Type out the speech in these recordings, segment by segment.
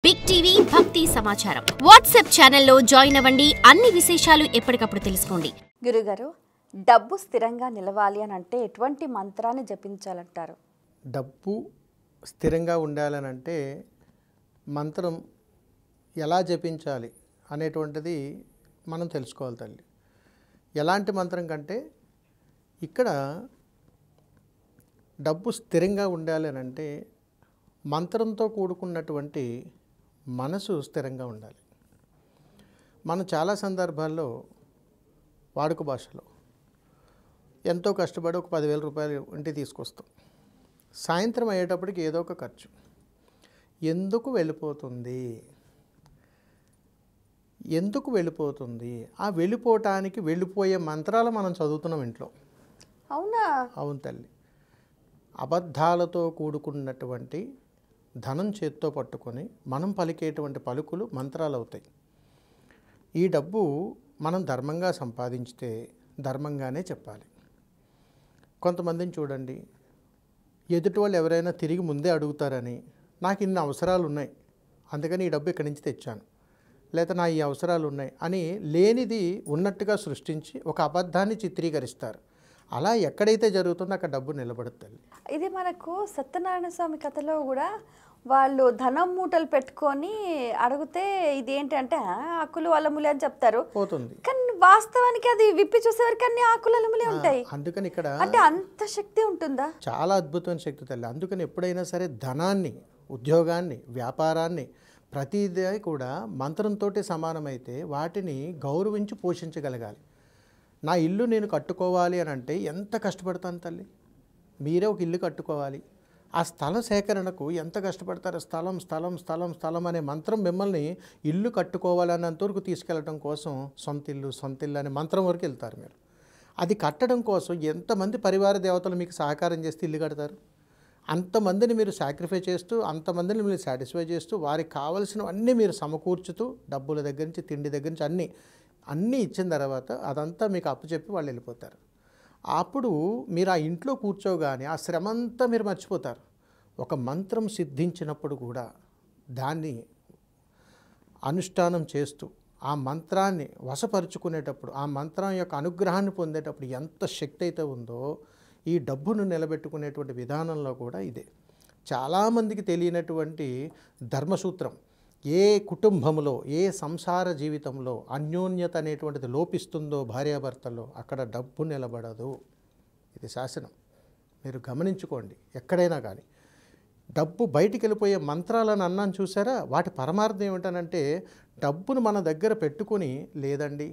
Big TV భక్తి సమాచారం WhatsApp ఛానల్లో జాయిన్ అవ్వండి. అన్ని విశేషాలు ఎప్పటికప్పుడు తెలుసుకోండి. గురుగారు, డబ్బు స్థిరంగా నిలవాలి అని అంటే ఎటువంటి మంత్రాన్ని జపించాలంటారు? డబ్బు స్థిరంగా ఉండాలనంటే మంత్రం ఎలా జపించాలి అనేటువంటిది మనం తెలుసుకోవాలి తల్లి. ఎలాంటి మంత్రం కంటే ఇక్కడ డబ్బు స్థిరంగా ఉండాలి అని అంటే మంత్రంతో కూడుకున్నటువంటి మనసు స్థిరంగా ఉండాలి. మనం చాలా సందర్భాల్లో వాడుక భాషలో ఎంతో కష్టపడి ఒక 10,000 రూపాయలు ఇంటికి తీసుకొస్తాం. సాయంత్రం అయ్యేటప్పటికి ఏదో ఒక ఖర్చు. ఎందుకు వెళ్ళిపోతుంది? ఆ వెళ్ళిపోవటానికి వెళ్ళిపోయే మంత్రాలు మనం చదువుతున్నాం ఇంట్లో. అవునా? అవును తల్లి. అబద్ధాలతో కూడుకున్నటువంటి ధనం చేత్తో పట్టుకొని మనం పలికేటువంటి పలుకులు మంత్రాలు అవుతాయి. ఈ డబ్బు మనం ధర్మంగా సంపాదించితే ధర్మంగానే చెప్పాలి. కొంతమందిని చూడండి, ఎదుటి వాళ్ళు ఎవరైనా తిరిగి ముందే అడుగుతారని, నాకు ఇన్ని అవసరాలు ఉన్నాయి అందుకని ఈ డబ్బు ఇక్కడి నుంచి తెచ్చాను, లేదా నా ఈ అవసరాలు ఉన్నాయి అని లేనిది ఉన్నట్టుగా సృష్టించి ఒక అబద్ధాన్ని చిత్రీకరిస్తారు. అలా ఎక్కడైతే జరుగుతుందో అక్కడ డబ్బు నిలబడుతుంది. ఇది మనకు సత్యనారాయణ స్వామి కథలో కూడా వాళ్ళు ధనం మూటలు పెట్టుకొని అడిగితే ఇదేంటంటే ఆకులు అలములు అని చెప్తారు, పోతుంది. కానీ వాస్తవానికి అది విప్పి చూసేవారికి అన్ని ఆకులు అలములే ఉంటాయి. అందుకని ఇక్కడ అంటే అంత శక్తి ఉంటుందా? చాలా అద్భుతమైన శక్తి తల్లి. అందుకని ఎప్పుడైనా సరే ధనాన్ని, ఉద్యోగాన్ని, వ్యాపారాన్ని ప్రతిదీ కూడా మంత్రంతో సమానమైతే వాటిని గౌరవించి పోషించగలగాలి. నా ఇల్లు నేను కట్టుకోవాలి అని అంటే ఎంత కష్టపడతాను తల్లి. మీరే ఒక ఇల్లు కట్టుకోవాలి, ఆ స్థల సేకరణకు ఎంత కష్టపడతారు. స్థలం స్థలం స్థలం స్థలం అనే మంత్రం మిమ్మల్ని ఇల్లు కట్టుకోవాలన్నంతవరకు తీసుకెళ్ళడం కోసం సొంత ఇల్లు అనే మంత్రం వరకు వెళ్తారు మీరు. అది కట్టడం కోసం ఎంతమంది పరివార దేవతలు మీకు సహకారం చేస్తే ఇల్లు కడతారు? అంతమందిని మీరు సాక్రిఫై చేస్తూ, అంతమందిని మీరు సాటిస్ఫై చేస్తూ, వారికి కావలసినవన్నీ మీరు సమకూర్చుతూ, డబ్బుల దగ్గర నుంచి తిండి దగ్గర నుంచి అన్నీ ఇచ్చిన తర్వాత అదంతా మీకు అప్పచెప్పి వాళ్ళు వెళ్ళిపోతారు. అప్పుడు మీరు ఆ ఇంట్లో కూర్చోగానే ఆ శ్రమంతా మీరు మర్చిపోతారు. ఒక మంత్రం సిద్ధించినప్పుడు కూడా దాన్ని అనుష్ఠానం చేస్తూ ఆ మంత్రాన్ని వశపరుచుకునేటప్పుడు, ఆ మంత్రం యొక్క అనుగ్రహాన్ని పొందేటప్పుడు ఎంత శక్తి అయితే ఉందో ఈ డబ్బును నిలబెట్టుకునేటువంటి విధానంలో కూడా ఇదే. చాలామందికి తెలియనటువంటి ధర్మసూత్రం, ఏ కుటుంబంలో, ఏ సంసార జీవితంలో అన్యోన్యత అనేటువంటిది లోపిస్తుందో భార్యాభర్తల్లో, అక్కడ డబ్బు నిలబడదు. ఇది శాసనం. మీరు గమనించుకోండి. ఎక్కడైనా కానీ డబ్బు బయటికి వెళ్ళిపోయే మంత్రాలను అన్నాను చూసారా, వాటి పరమార్థం ఏమిటనంటే డబ్బును మన దగ్గర పెట్టుకొని, లేదండి,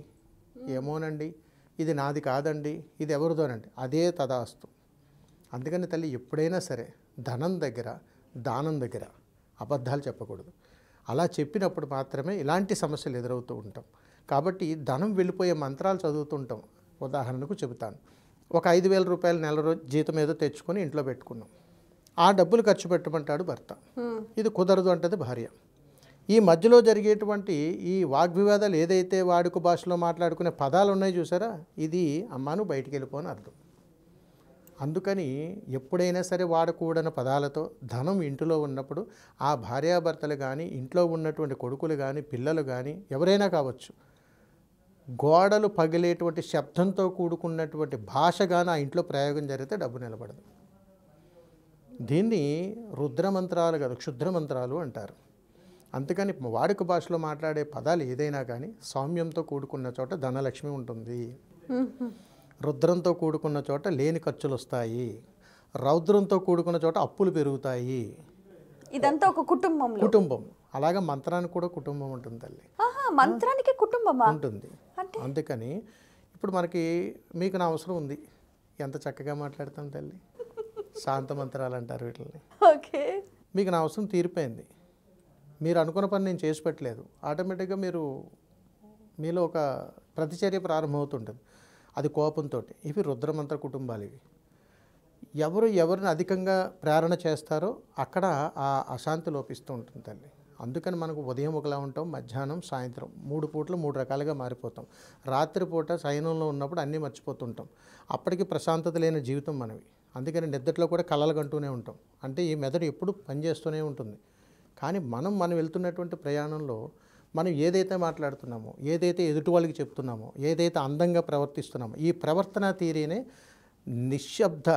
ఏమోనండి, ఇది నాది కాదండి, ఇది ఎవరిదోనండి, అదే తదాస్తు. అందుకని తల్లి ఎప్పుడైనా సరే ధనం దగ్గర, దానం దగ్గర అబద్ధాలు చెప్పకూడదు. అలా చెప్పినప్పుడు మాత్రమే ఇలాంటి సమస్యలు ఎదురవుతూ ఉంటాం. కాబట్టి ధనం వెళ్ళిపోయే మంత్రాలు చదువుతుంటాం. ఉదాహరణకు చెబుతాను. ఒక 5,000 రూపాయలు నెల రోజు జీతం ఏదో తెచ్చుకొని ఇంట్లో పెట్టుకున్నాం. ఆ డబ్బులు ఖర్చు పెట్టమంటాడు భర్త. ఇది కుదరదు అంటది భార్య. ఈ మధ్యలో జరిగేటువంటి ఈ వాగ్వివాదాలు ఏదైతే వాడుక భాషలో మాట్లాడుకునే పదాలు ఉన్నాయి చూసారా, ఇది అమ్మాను బయటికి వెళ్ళిపోని అర్థం. అందుకని ఎప్పుడైనా సరే వాడకూడని పదాలతో ధనం ఇంటిలో ఉన్నప్పుడు ఆ భార్యాభర్తలు కానీ, ఇంట్లో ఉన్నటువంటి కొడుకులు కానీ, పిల్లలు కానీ, ఎవరైనా కావచ్చు, గోడలు పగిలేటువంటి శబ్దంతో కూడుకున్నటువంటి భాష కానీ ఆ ఇంట్లో ప్రయోగం జరిగితే డబ్బు నిలబడదు. దీన్ని రుద్రమంత్రాలు కాదు, క్షుద్రమంత్రాలు అంటారు. అందుకని వాడుక భాషలో మాట్లాడే పదాలు ఏదైనా కానీ సౌమ్యంతో కూడుకున్న చోట ధనలక్ష్మి ఉంటుంది. రుద్రంతో కూడుకున్న చోట లేని ఖర్చులు వస్తాయి. రౌద్రంతో కూడుకున్న చోట అప్పులు పెరుగుతాయి. ఇదంతా ఒక కుటుంబం. అలాగా మంత్రానికి కూడా కుటుంబం ఉంటుంది తల్లి. మంత్రానికి కుటుంబమా ఉంటుంది. అందుకని ఇప్పుడు మీకు నా అవసరం ఉంది, ఎంత చక్కగా మాట్లాడతాం తల్లి. శాంత మంత్రాలు అంటారు వీటిని. ఓకే, మీకు నా అవసరం తీరిపోయింది, మీరు అనుకున్న పని నేను చేసి పెట్టలేదు, ఆటోమేటిక్గా మీలో ఒక ప్రతిచర్య ప్రారంభమవుతుంటుంది. అది కోపంతో. ఇవి రుద్రమంత్ర కుటుంబాలు. ఇవి ఎవరిని అధికంగా ప్రేరణ చేస్తారో అక్కడ ఆ అశాంతి లోపిస్తూ ఉంటుంది తల్లి. అందుకని మనకు ఉదయం ఒకలా ఉంటాం, మధ్యాహ్నం, సాయంత్రం 3 పూటలు 3 రకాలుగా మారిపోతాం. రాత్రిపూట శయనంలో ఉన్నప్పుడు అన్నీ మర్చిపోతుంటాం. అప్పటికి ప్రశాంతత లేని జీవితం మనవి. అందుకని నిద్రలో కూడా కలలు కంటూనే ఉంటాం. అంటే ఈ మెదడు ఎప్పుడు పనిచేస్తూనే ఉంటుంది. కానీ మనం వెళ్తున్నటువంటి ప్రయాణంలో మనం ఏదైతే మాట్లాడుతున్నామో, ఏదైతే ఎదుటి వాళ్ళకి చెప్తున్నామో, ఏదైతే అందంగా ప్రవర్తిస్తున్నామో, ఈ ప్రవర్తన తీరీనే నిశ్శబ్ద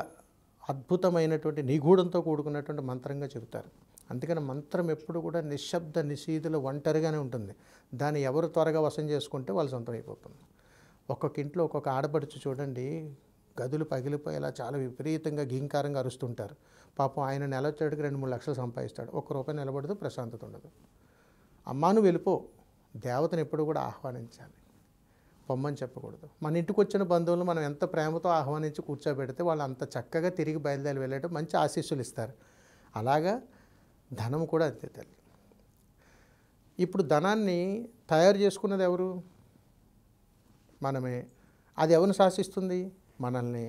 అద్భుతమైనటువంటి నిగూఢంతో కూడుకున్నటువంటి మంత్రంగా చెబుతారు. అందుకని మంత్రం ఎప్పుడు కూడా నిశ్శబ్ద నిశీధులు ఒంటరిగానే ఉంటుంది. దాన్ని ఎవరు త్వరగా వశం చేసుకుంటే వాళ్ళు సొంతం అయిపోతుంది. ఒక్కొక్క ఇంట్లో ఒక్కొక్క ఆడపడుచు చూడండి, గదులు పగిలిపోయేలా చాలా విపరీతంగా ఘీంకారంగా అరుస్తుంటారు. పాపం ఆయన నెలొచ్చేటికి 2-3 లక్షలు సంపాదిస్తాడు. ఒక్క రూపాయి నిలబడదు, ప్రశాంతత ఉండదు. అమ్మా నువ్వు వెళ్ళిపో, దేవతను ఎప్పుడు కూడా ఆహ్వానించాలి, పొమ్మని చెప్పకూడదు. మన ఇంటికి వచ్చిన బంధువులను మనం ఎంత ప్రేమతో ఆహ్వానించి కూర్చోబెడితే వాళ్ళు అంత చక్కగా తిరిగి బయలుదేరి వెళ్ళేటప్పుడు మంచి ఆశీస్సులు ఇస్తారు. అలాగా ధనం కూడా అంతే తల్లి. ఇప్పుడు ధనాన్ని తయారు చేసుకున్నది ఎవరు? మనమే. అది ఎవరిని శాసిస్తుంది? మనల్ని.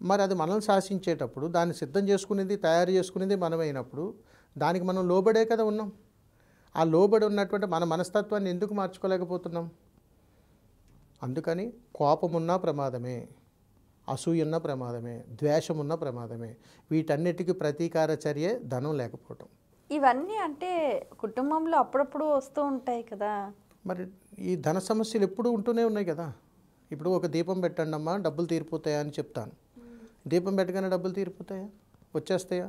మరి అది మనల్ని శాసించేటప్పుడు దాన్ని సిద్ధం చేసుకునేది, తయారు చేసుకునేది మనమైనప్పుడు దానికి మనం లోబడే కదా ఉన్నాం. ఆ లోబడి ఉన్నటువంటి మన మనస్తత్వాన్ని ఎందుకు మార్చుకోలేకపోతున్నాం? అందుకని కోపమున్నా ప్రమాదమే, అసూయున్న ప్రమాదమే, ద్వేషమున్న ప్రమాదమే. వీటన్నిటికీ ప్రతీకార చర్యే ధనం లేకపోవటం. ఇవన్నీ అంటే కుటుంబంలో అప్పుడప్పుడు వస్తూ ఉంటాయి కదా. మరి ఈ ధన సమస్యలు ఎప్పుడూ ఉంటూనే ఉన్నాయి కదా. ఇప్పుడు ఒక దీపం పెట్టండి అమ్మా, డబ్బులు తీరిపోతాయా అని చెప్తాను. దీపం పెట్టగానే డబ్బులు తీరిపోతాయా? వచ్చేస్తాయా?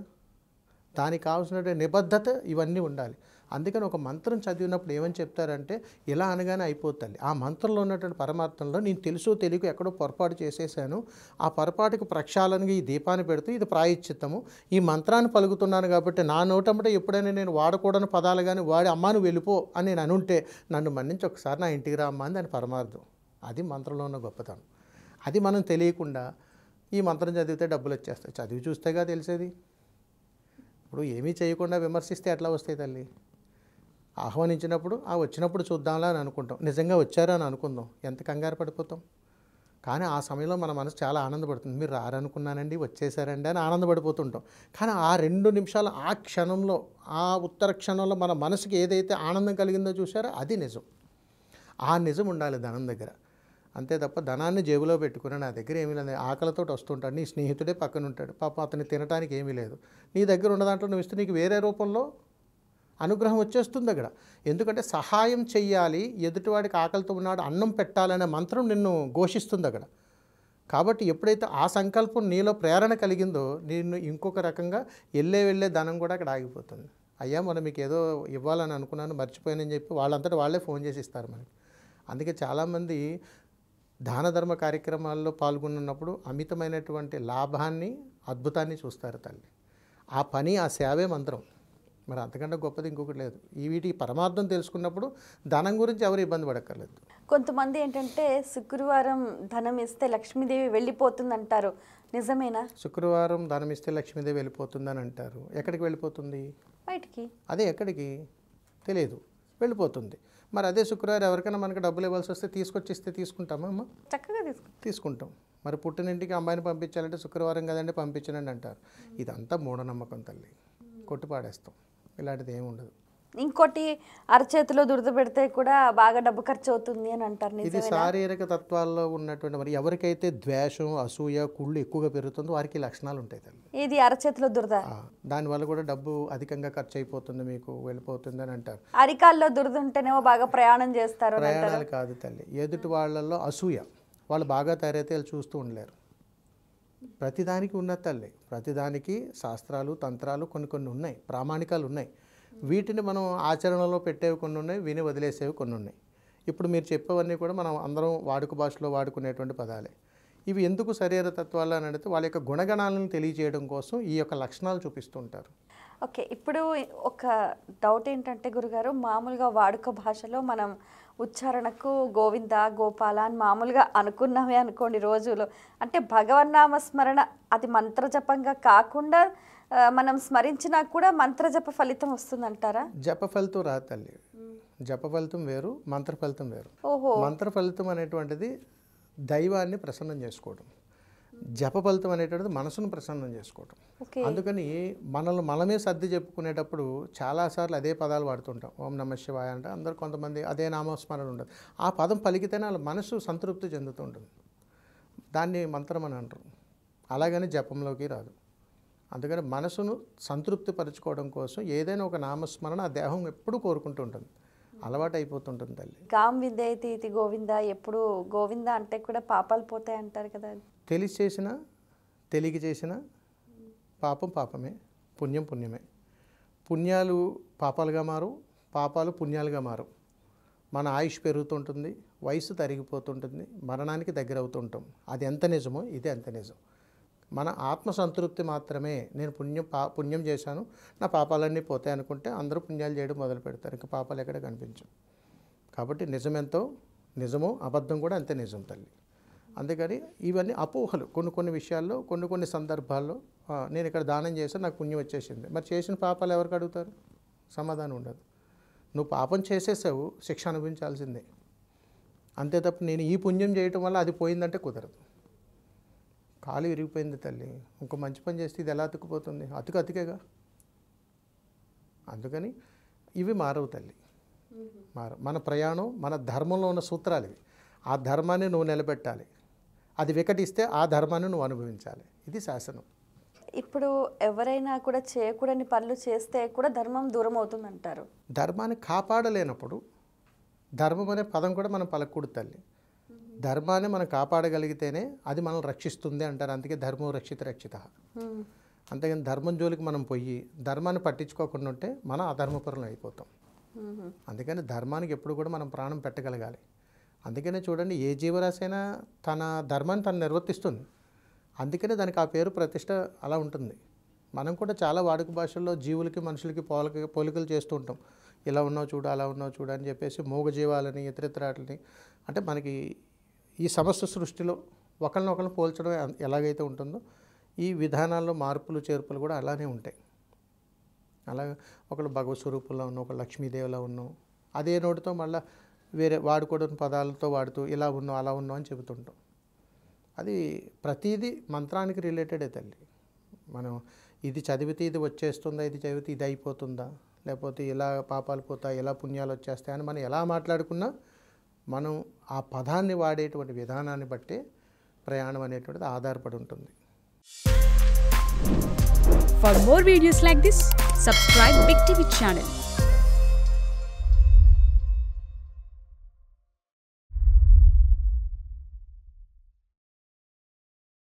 దానికి కావాల్సిన నిబద్ధత ఇవన్నీ ఉండాలి. అందుకని ఒక మంత్రం చదివినప్పుడు ఏమని చెప్తారంటే, ఇలా అనగానే అయిపోతుంది. ఆ మంత్రంలో ఉన్నటువంటి పరమార్థంలో నేను తెలుసో తెలియక ఎక్కడో పొరపాటు చేసేసాను, ఆ పొరపాటుకు ప్రక్షాళనగా ఈ దీపాన్ని పెడుతూ ఇది ప్రాయశ్చిత్తము, ఈ మంత్రాన్ని పలుకుతున్నాను కాబట్టి నా నోటంబట ఎప్పుడైనా నేను వాడకూడని పదాలు కానీ వాడి అమ్మా నువ్వు వెళ్ళిపో అని నేను అనుంటే నన్ను మన్నించి ఒకసారి నా ఇంటికి రా అమ్మా అని దాని పరమార్థం. అది మంత్రంలో ఉన్న గొప్పతనం. అది మనం తెలియకుండా ఈ మంత్రం చదివితే డబ్బులు వచ్చేస్తాయి. చదివి చూస్తేగా తెలిసేది. ఇప్పుడు ఏమీ చేయకుండా విమర్శిస్తే ఎట్లా వస్తాయి తల్లి? ఆహ్వానించినప్పుడు వచ్చినప్పుడు చూద్దాంలా అని అనుకుంటాం. నిజంగా వచ్చారా అని అనుకుందాం, ఎంత కంగారు పడిపోతాం. కానీ ఆ సమయంలో మన మనసు చాలా ఆనందపడుతుంది. మీరు రారనుకున్నానండి, వచ్చేసారండి అని ఆనందపడిపోతుంటాం. కానీ ఆ 2 నిమిషాలు, ఆ క్షణంలో, ఆ ఉత్తర క్షణంలో మన మనసుకి ఏదైతే ఆనందం కలిగిందో చూసారో అది నిజం. ఆ నిజం ఉండాలి ధనం దగ్గర. అంతే తప్ప ధనాన్ని జేబులో పెట్టుకుని నా దగ్గర ఏమీ లేదు, ఆకలితో వస్తుంటాడు, నీ స్నేహితుడే పక్కన ఉంటాడు, పాపం అతన్ని తినడానికి ఏమీ లేదు, నీ దగ్గర ఉన్న దాంట్లో నువ్వు ఇస్తే నీకు వేరే రూపంలో అనుగ్రహం వచ్చేస్తుంది అక్కడ. ఎందుకంటే సహాయం చెయ్యాలి, ఎదుటివాడికి ఆకలితో ఉన్నాడు అన్నం పెట్టాలనే మంత్రం నిన్ను ఘోషిస్తుంది అక్కడ. కాబట్టి ఎప్పుడైతే ఆ సంకల్పం నీలో ప్రేరణ కలిగిందో నిన్ను ఇంకొక రకంగా వెళ్ళే ధనం కూడా అక్కడ ఆగిపోతుంది. అయ్యా మనం మీకు ఏదో ఇవ్వాలని అనుకున్నాను మర్చిపోయానని చెప్పి వాళ్ళంతటా వాళ్ళే ఫోన్ చేసి ఇస్తారు మనకి. అందుకే చాలామంది దాన ధర్మ కార్యక్రమాల్లో పాల్గొన్నప్పుడు అమితమైనటువంటి లాభాన్ని, అద్భుతాన్ని చూస్తారు తల్లి. ఆ పని, ఆ సేవే మంత్రం. మరి అంతకంటే గొప్పది ఇంకొకటి లేదు. వీటి పరమార్థం తెలుసుకున్నప్పుడు ధనం గురించి ఎవరు ఇబ్బంది పడక్కర్లేదు. కొంతమంది ఏంటంటే శుక్రవారం ధనం ఇస్తే లక్ష్మీదేవి వెళ్ళిపోతుంది అంటారు, నిజమేనా? శుక్రవారం ధనం ఇస్తే లక్ష్మీదేవి వెళ్ళిపోతుందని అంటారు. ఎక్కడికి వెళ్ళిపోతుంది? బయటికి. అదే ఎక్కడికి తెలియదు, వెళ్ళిపోతుంది. మరి అదే శుక్రవారం ఎవరికైనా మనకు డబ్బులు ఇవ్వాల్సి వస్తే తీసుకొచ్చి ఇస్తే తీసుకుంటామా అమ్మ? చక్కగా తీసుకుంటాం. మరి పుట్టినింటికి అమ్మాయిని పంపించాలంటే శుక్రవారం కదండి పంపించనండి అంటారు. ఇదంతా మూఢనమ్మకం తల్లి, కొట్టుపాడేస్తాం. ఇలాంటిది ఏమి ఉండదు. ఇంకోటి అరచేతిలో దురద పెడితే కూడా బాగా డబ్బు ఖర్చు అవుతుంది అని అంటారు, ఇది శారీరక తత్వాల్లో ఉన్నటువంటి. మరి ఎవరికైతే ద్వేషం, అసూయ, కుళ్ళు ఎక్కువగా పెరుగుతుందో వారికి లక్షణాలు ఉంటాయి తల్లి. ఇది అరచేతిలో దురద, దానివల్ల కూడా డబ్బు అధికంగా ఖర్చు అయిపోతుంది, మీకు వెళ్ళిపోతుంది అని అంటారు. అరికాల్లో దురద ఉంటేనేమో బాగా ప్రయాణం చేస్తారు. ప్రయాణాలు కాదు తల్లి, ఎదుటి వాళ్ళల్లో అసూయ. వాళ్ళు బాగా తయారైతే వాళ్ళు చూస్తూ ఉండలేరు. ప్రతిదానికి ఉన్న తల్లి, ప్రతిదానికి శాస్త్రాలు, తంత్రాలు కొన్ని ఉన్నాయి, ప్రామాణికాలు ఉన్నాయి. వీటిని మనం ఆచరణలో పెట్టేవి కొన్ని ఉన్నాయి, విని వదిలేసేవి కొన్ని ఉన్నాయి. ఇప్పుడు మీరు చెప్పేవన్నీ కూడా మనం అందరం వాడుక భాషలో వాడుకునేటువంటి పదాలే. ఇవి ఎందుకు శరీర తత్వాలు అని అడిగితే వాళ్ళ యొక్క గుణగణాలను తెలియజేయడం కోసం ఈ యొక్క లక్షణాలు చూపిస్తుంటారు. ఓకే, ఇప్పుడు ఒక డౌట్ ఏంటంటే గురుగారు, మామూలుగా వాడుక భాషలో మనం ఉచ్చారణకు గోవింద, గోపాల అని మామూలుగా అనుకున్నామే అనుకోండి రోజులో, అంటే భగవన్నామ స్మరణ అది మంత్రజపంగా కాకుండా మనం స్మరించినా కూడా మంత్రజప ఫలితం వస్తుందంటారా? జప ఫలితం రాదు తల్లి. జప ఫలితం వేరు, మంత్ర ఫలితం వేరు. మంత్ర ఫలితం అనేటువంటిది దైవాన్ని ప్రసన్నం చేసుకోవడం, జప ఫలితం అనేటువంటిది మనసును ప్రసన్నం చేసుకోవడం. అందుకని మనమే సర్ది చెప్పుకునేటప్పుడు చాలాసార్లు అదే పదాలు వాడుతుంటాం. ఓం నమ శివాయ అంటే అందరు, కొంతమంది అదే నామస్మరణ ఉండదు. ఆ పదం పలికితేనే వాళ్ళ మనసు సంతృప్తి చెందుతుంటుంది. దాన్ని మంత్రం అని అంటారు. అలాగని జపంలోకి రాదు. అందుకని మనసును సంతృప్తి పరచుకోవడం కోసం ఏదైనా ఒక నామస్మరణ ఆ దేహం ఎప్పుడూ కోరుకుంటూ ఉంటుంది, అలవాటు అయిపోతుంటుంది తల్లి. గాం విందేతి ఇది గోవింద, ఎప్పుడు గోవింద అంటే కూడా పాపాలు పోతాయి అంటారు కదా. తెలిసి చేసినా తెలియక చేసినా పాపం పాపమే, పుణ్యం పుణ్యమే. పుణ్యాలు పాపాలుగా మారు, పాపాలు పుణ్యాలుగా మారు. మన ఆయుష్ పెరుగుతుంటుంది, వయసు తరిగిపోతుంటుంది, మరణానికి దగ్గర అవుతుంటాం. అది ఎంత నిజమో ఇది అంత నిజం. మన ఆత్మ సంతృప్తి మాత్రమే. నేను పుణ్యం చేశాను, నా పాపాలన్నీ పోతాయి అనుకుంటే అందరూ పుణ్యాలు చేయడం మొదలు పెడతారు, ఇంకా పాపాలు ఎక్కడ కనిపించవు. కాబట్టి నిజమెంతో నిజమో అబద్ధం కూడా అంతే నిజం తల్లి. అందుకని ఇవన్నీ అపోహలు. కొన్ని విషయాల్లో కొన్ని సందర్భాల్లో నేను ఇక్కడ దానం చేశాను నాకు పుణ్యం వచ్చేసింది, మరి చేసిన పాపాలు ఎవరికి అడుగుతారు? సమాధానం ఉండదు. నువ్వు పాపం చేసేసావు, శిక్ష అనుభవించాల్సిందే. అంతే తప్ప నేను ఈ పుణ్యం చేయటం వల్ల అది పోయిందంటే కుదరదు. కాలు విరిగిపోయింది తల్లి, ఇంకో మంచి పని చేస్తే ఇది ఎలా అతుక్కుపోతుంది? అతికేగా. అందుకని ఇవి మారవు తల్లి, మన ప్రయాణం మన ధర్మంలో ఉన్న సూత్రాలు ఇవి. ఆ ధర్మాన్ని నువ్వు నిలబెట్టాలి, అది వికటిస్తే ఆ ధర్మాన్ని నువ్వు అనుభవించాలి. ఇది శాసనం. ఇప్పుడు ఎవరైనా కూడా చేయకూడని పనులు చేస్తే కూడా ధర్మం దూరం అవుతుందంటారు. ధర్మాన్ని కాపాడలేనప్పుడు ధర్మం అనే పదం కూడా మనం పలకూడదు తల్లి. ధర్మాన్ని మనం కాపాడగలిగితేనే అది మనల్ని రక్షిస్తుంది అంటారు. అందుకే ధర్మం రక్షిత. అంతేగాని ధర్మం జోలికి మనం పోయి ధర్మాన్ని పట్టించుకోకుండా ఉంటే మనం అధర్మపరులు అయిపోతాం. అందుకని ధర్మానికి ఎప్పుడు కూడా మనం ప్రాణం పెట్టగలగాలి. అందుకనే చూడండి, ఏ జీవరాశి అయినా తన ధర్మాన్ని తను నిర్వర్తిస్తుంది. అందుకనే దానికి ఆ పేరు ప్రతిష్ట అలా ఉంటుంది. మనం కూడా చాలా వాడుక భాషల్లో జీవులకి మనుషులకి పోలికలు చేస్తూ ఉంటాం. ఇలా ఉన్నావు చూడు, అలా ఉన్నావు చూడు అని చెప్పేసి మూగజీవాలని ఇతరితరాలని, అంటే మనకి ఈ సమస్త సృష్టిలో ఒకరినొకరిని పోల్చడం ఎలాగైతే ఉంటుందో ఈ విధానాల్లో మార్పులు చేర్పులు కూడా అలానే ఉంటాయి. అలాగే ఒకళ్ళు భగవత్ స్వరూపంలో ఉన్నాం, ఒక లక్ష్మీదేవిలా ఉన్నాం, అదే నోటితో మళ్ళీ వేరే వాడుకోవడం పదాలతో వాడుతూ ఇలా ఉన్నాం అలా ఉన్నాం అని చెబుతుంటాం. అది ప్రతిదీ మంత్రానికి రిలేటెడే తల్లి. మనం ఇది చదివితే ఇది వచ్చేస్తుందా, ఇది చదివితే ఇది అయిపోతుందా, లేకపోతే ఇలా పాపాలు పోతాయి, ఇలా పుణ్యాలు వచ్చేస్తాయని మనం ఎలా మాట్లాడుకున్నా మనం ఆ పదాన్ని వాడేటువంటి విధానాన్ని బట్టే ప్రయాణం అనేటువంటిది ఆధారపడి ఉంటుంది. For more videos like this, subscribe Big TV channel.